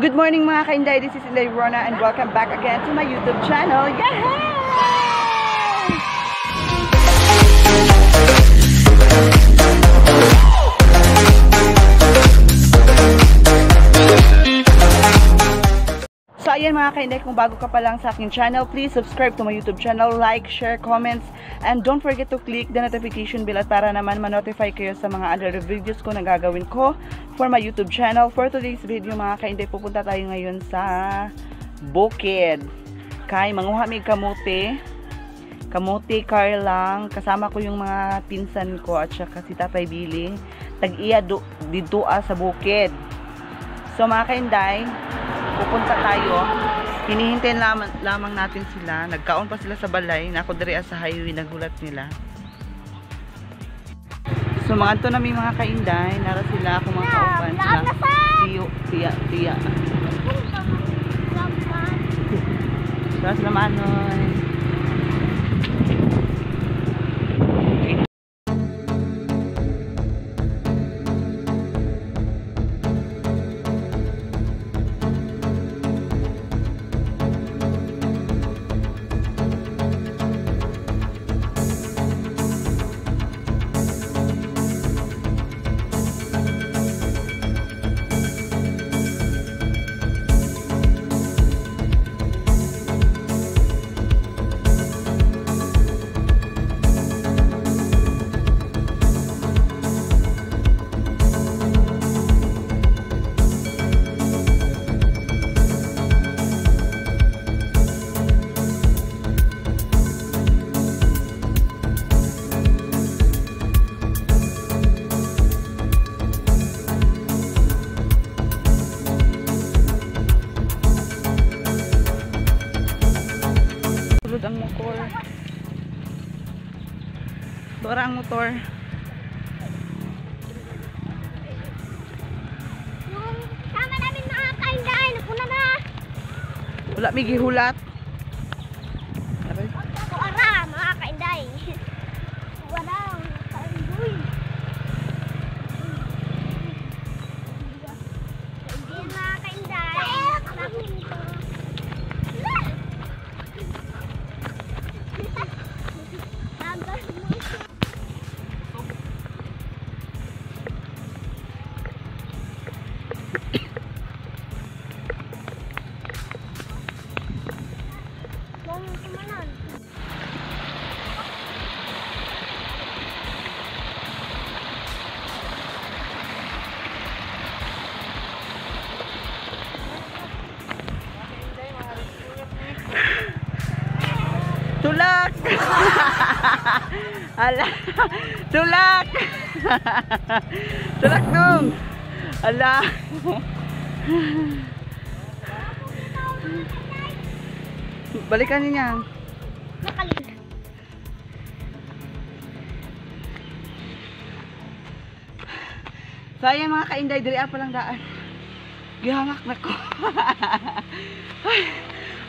Good morning mga kainday, this is Inday Rona and welcome back again to my YouTube channel. Yay! So ayan mga kainday, kung bago ka pa lang sa aking channel, please subscribe to my YouTube channel, like, share, comments, and don't forget to click the notification bell at para naman ma-notify kayo sa mga other videos ko na gagawin ko for my YouTube channel. For today's video mga kainday, pupunta tayo ngayon sa bukid. Kay manguha mig kamote Carlang, kasama ko yung mga pinsan ko at saka si Tatay Billy. Tag-iya dito sa bukid. So mga kainday, pupunta tayo. Hinihintay lamang natin sila. Nagkaon pa sila sa balay. Nako diri sa highway, nagulat nila. So mga to na may mga kainday. Nara sila ako mga kaupan. Sila tiya. Sila sila manoy. Ang motor. Dora ang motor. Yung sama namin mga kainday, napuna na. Wala may gihulat. Wala mga kainday. Wala kainday. Hindi mga kainday. Tulak! Ala! Tulak! Tulak dong! Ala! Balikan niya. Nakalig. Sayang mga kainday, diri pa lang daan. Gihangak na ko.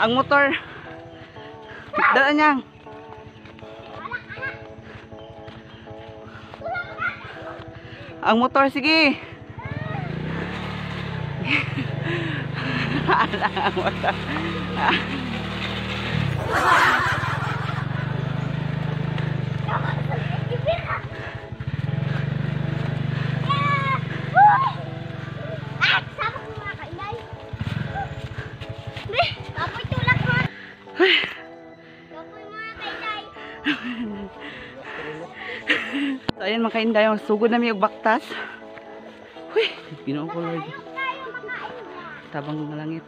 Ang motor. Daan niya. Ang motor, sige. Ang motor. So ayan mga kainday, sugod na may baktas. Huy, Ginoo ko Lord. Tabang ng langit.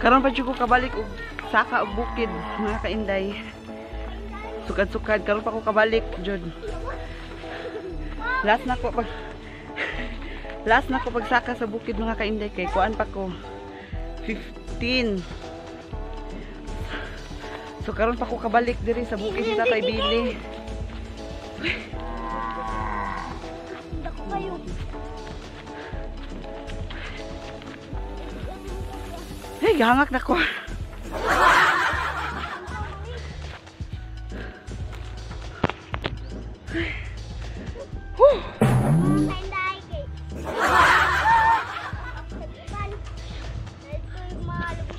Karon pa ko kabalik og saka og bukid mga kainday. Sukad-sukad karon pa ko kabalik jud. Last na ko pagsaka sa bukid mga kainday kay kuan pa ko 15. So karon pa ko kabalik diri sa bukid ni Tatay Billy. Hey, gahangak na ko.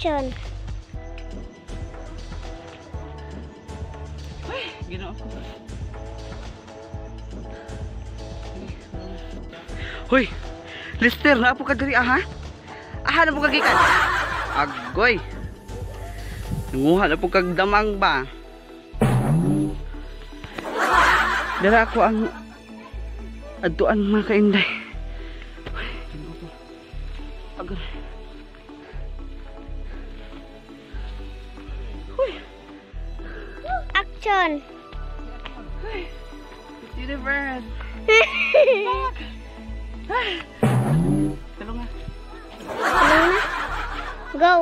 Action. Ay, ginoo ko. Hoy, Lister, naapo ka diri aha? Aha na po kagikan. Agoy. Nanguha na po kag damang ba? Dala ko ang aduan mga kainday. Agoy. Action. Universe. Talong nga. Go.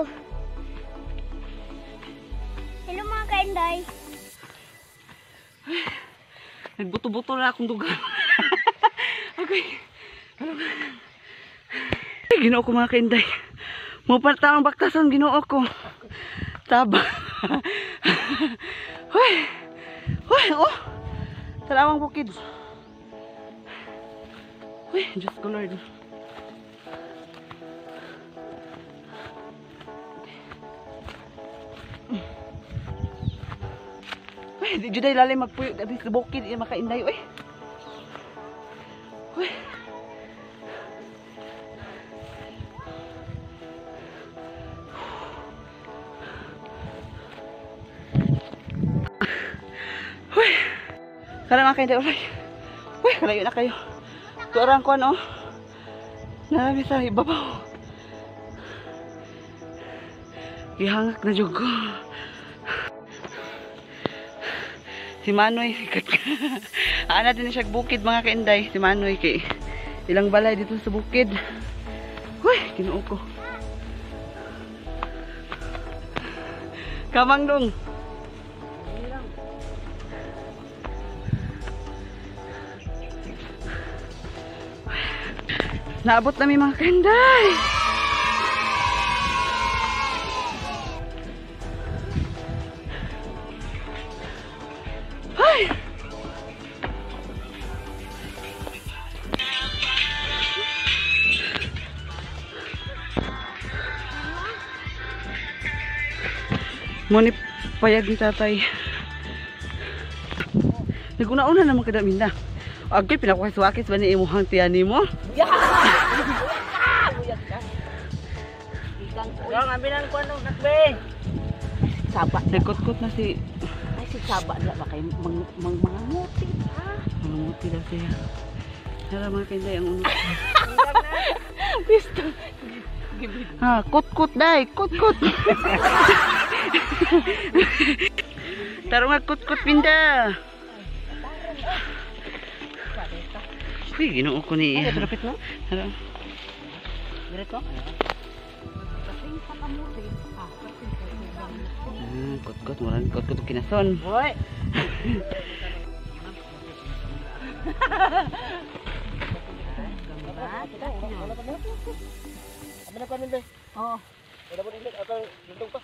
Hello mga kainday. Nagbuto-buto na akong duga. Okay. Ginoo ko mga kainday. Mupalta ang baktasan, ginoo ko. Taba. Hoy. Hoy, oh. Talawang bukid. Hoy, Diyos ko Lord. Hoy, di juday lalim magpuyo dito sa bukid, iya makainday oy. Hoy. Hoy. Kala mga kainday oy. Hoy, kalayo na kayo. Tuarang ko ano. Narami sa ibabaw. Gihangak na jud ko. Si Manoy, ana din siya bukid mga kainday. Si Manoy kay ilang balay dito sa bukid. Huy, ginoo ko. Kamang dong. Naabot namin mga kainday. Ay! Muni payag ni tatay. Naguna-una naman kada minda. Agay pinakawakis ba ni imuhang tiyan mo? Yang ambilan ko ano nakbe. Saba. Nagkot-kot na si Ay si Saba na ba kay mga nguti ha. Mangunguti daw siya. Tara mga kainday ang uno. Pisto. Ha, kot-kot day, kot-kot. Taro nga kot-kot pinda. Uy, ginoo ko ni iya. Ay, mo? Tara. Direto? Kasing sa kamuti. Kot-kot, murang kot-kot kinason. Hoy. Amina ko ninde. Oo. Wala mo ninde ato dito pa.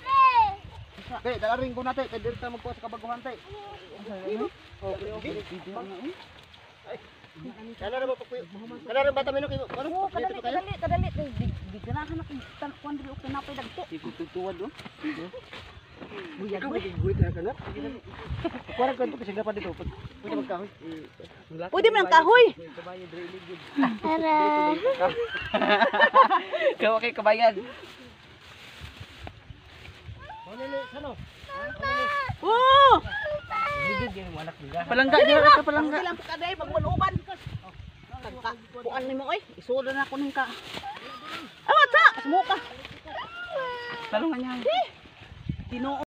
Kay dalaring ko natin, kay dirta mo po sa kabaguhan tay. Okay. Kala ba pakuy? Kala rin bata minok. Ano? Kadali. Di ganahan na kung kuan dili okay na pay dagko. Ikututuwad do. Buyag mo. Guit na kana. Kuan ko kasi gapa dito. Pwede magkahoy. Pwede man ang kahoy. Tara. Kawa kay kabayan. Sano? Oh! Higid yung anak nila. Palangga dira ka palangga. Ilang kaday magmanuban. Kuan nimo oy, isulo na ko ning ka. Awa ta. Asmo ka. Talungan niya. Tinoo.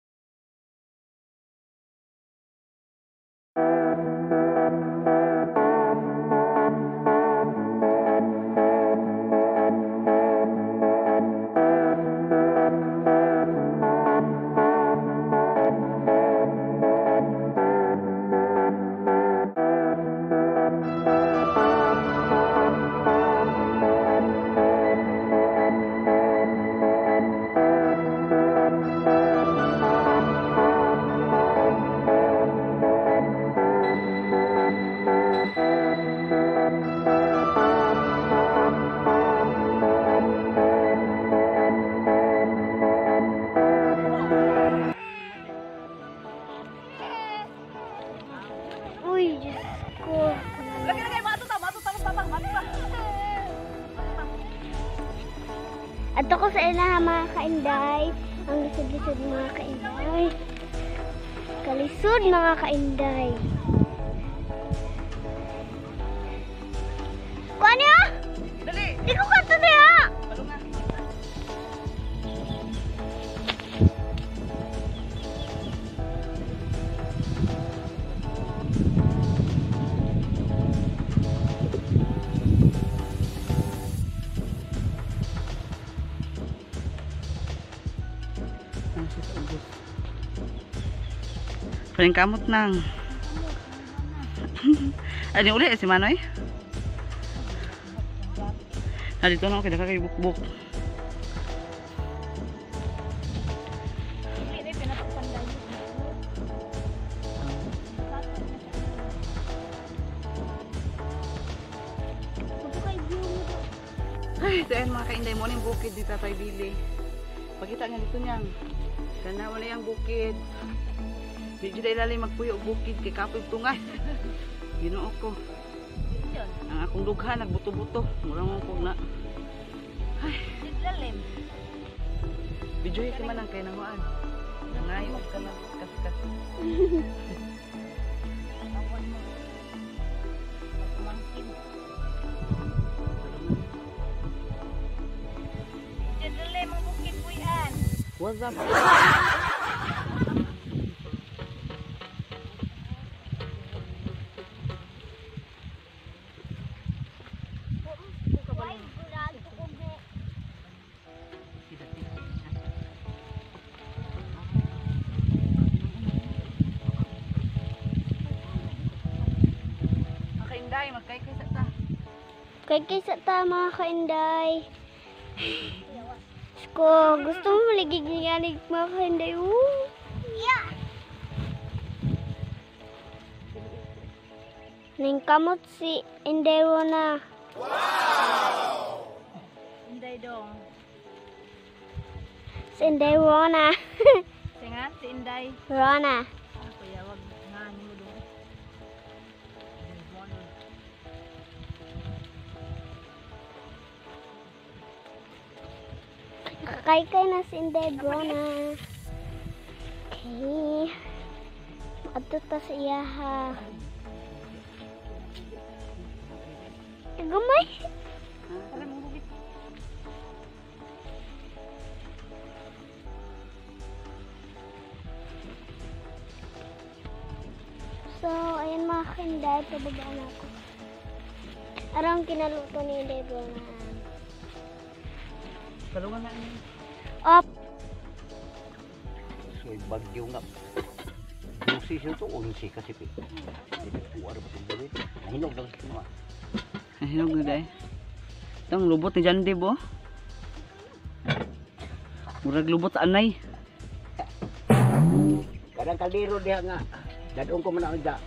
At ako sa inaha mga kainday. Ang lisod-lisod mga kainday. Kalisod mga kainday. Kuha niyo? Dali! Di ko kanto niya! Palungan. Paling kamot nang. Ay, uli si Manoy. Dito na ako kaya kay bukbuk. Ay, ito yan mga kainday mo yung bukid ni Tatay Billy. Pagkita nga dito niyang. Sana wala yung bukid. Medyo dahil lalim magpuyo bukid kay kapoy tungay. Ginoo ko. Ang akong dughan nagbuto-buto. Murang mo po na. Ay. Lalim. Bijoy si manang kay nanguan. Nangayon ka na kas-kas. Lalim ang bukid po yan. What's up? Makainday, magkay-kay sa ta. Kay sa ta mga kainday. Ko, gusto mo maligig-ligalig mga kainday. Yeah. Ningkamot si Inday Rona. Wow! Inday dong. Si Inday Rona. Singan si Inday. Rona. Kuya wag nga mo dong. Nakakaykay na si Inday Rona. Okay. Ato ta sa iyaha. Gamay. Para mo bubit. So, ayan mga kainday, pababaan ako. Arang kinaluto ni Inday Rona. Palungan na niyo. Up. So, bagyo nga. Busi siya ito, unsi kasi ito. Hindi po araw itong gawin. Nahinog lang ito mga. Hinog na day. Itong lubot ni John Dib oh. Murag lubot sa anay. Kadang kaldero diha nga. Dadong ko man ako dyan.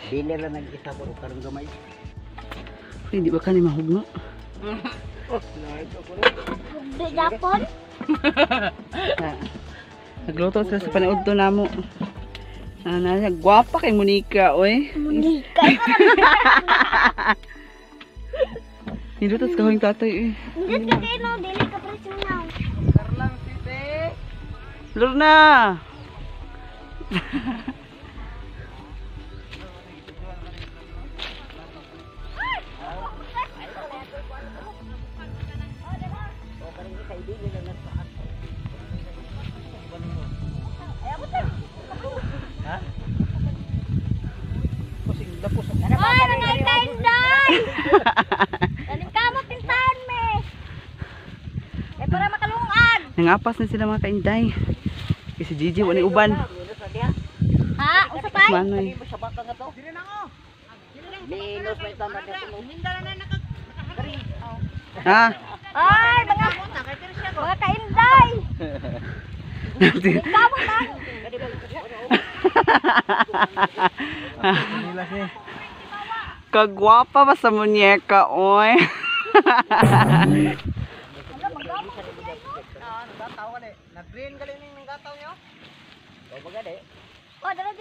Diner lang nag-isa po karong gamay. Hindi ba ka ni mahugno? Oh, ito ko na. Di Japon. Nagluto sila sa panood to namo. Gwapa kay Monica, oy. Monica. Niluto sa kahong tatay, eh. Hindi ka kayo, no? Dili ka presyo na. Karlang site. Lorna! Ha? Ay, nangay kainday! Daling kamot tintahan me. Eh, para makalungan. Nangapas na sila mga kainday. Kasi Gigi, wala uban. Ha? Usapay? Manoy. Linos may tanda dito. Ha? Ay, mga kainday! Kamot na! Kagwapa ba sa munyeka, oy? Nag-green ka rin yung gataw nyo? O baga de. Oh, dala.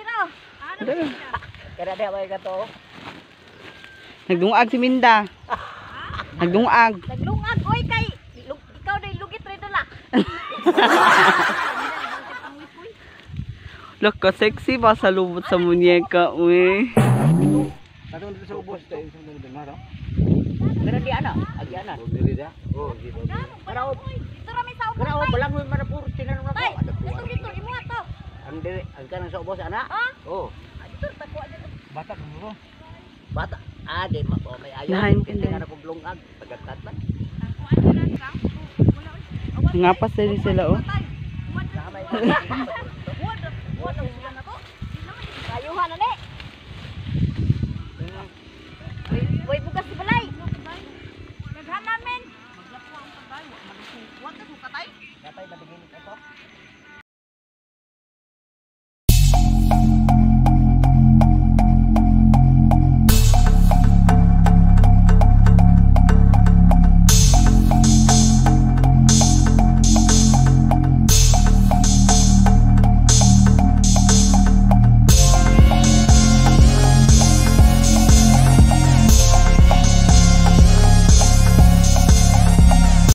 Kada de ba yung gataw? Nagdungag si Minda. Nagdungag. Naglungag, oy, kay ikaw na lugit Look, ka-sexy pa sa lubot sa munyeka, uy. Katong dito sa ubos tayo sa mga dito. Pero di ana, agi ana. Dili da. Oh, dito. Pero Ito rami sa ubos. pero balang mo man puro tinanong na ko. Ada Ito puwan. dito imo ato. Ang diri, ang kanang sa ubos ana. Oh, Ito tako dito. Bata ka mo. bata. Ade ma oh, may ayo. Lain ka Hindi din. nga na paglungag, pagkatat man. Tangkuan na lang sang. Wala. Ngapas din sila, oh. Sama